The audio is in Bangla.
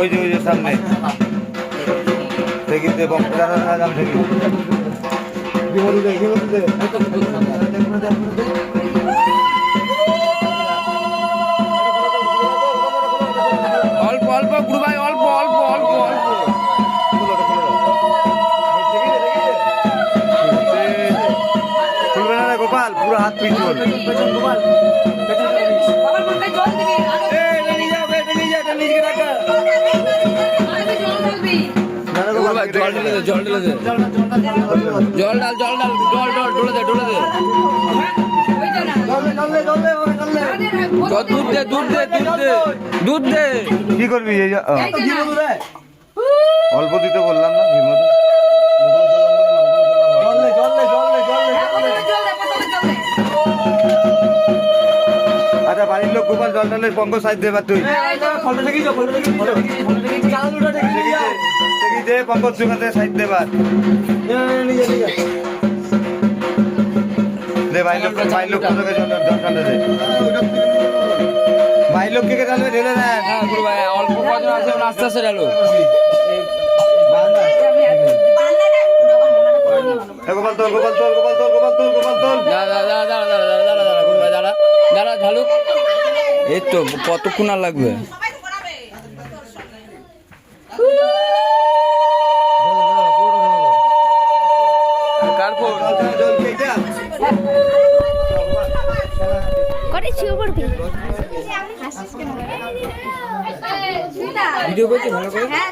ওই যে সামনে থেকে বক্তারা নাম থেকে অল্প অল্প গুরু ভাই অল্প অল্প অল্প অল্প খুলবে না রে গোপাল, পুরো হাত পিছ করবে। জল ঢেলে দে জল ঢেলে দে জল ডাল জল ডাল জল জল ঢোলে দে ঢোলে দে দুধ দে দুধ দে দুধ দে দুধ দে কি করবি? অল্প দিতে বললাম না ঘিমধু। আচ্ছা বাড়ির লোক গোপাল জল ঢালে পঙ্কজ সাইড দেবার তুই দে পঙ্কজ সুখাতে সাইড দেবার দে ভাই লোক তোকে জল ঢালে দে ভাই লোক কে ঢালবে ঢেলে দেয়। হ্যাঁ গুরু ভাই অল্প কজন আছে আস্তে আস্তে ঢালো গোপাল তোল গোপাল তোল গোপাল তোল গোপাল তোল গোপাল তোল দাঁড়া দাঁড়া দাঁড়া দাঁড়া দাঁড়া দাঁড়া গুরু ভাই দাঁড়া দাঁড়া ঝালুক এই তো কতক্ষণ আর লাগবে ভিডিও করছি ভালো করে হ্যাঁ,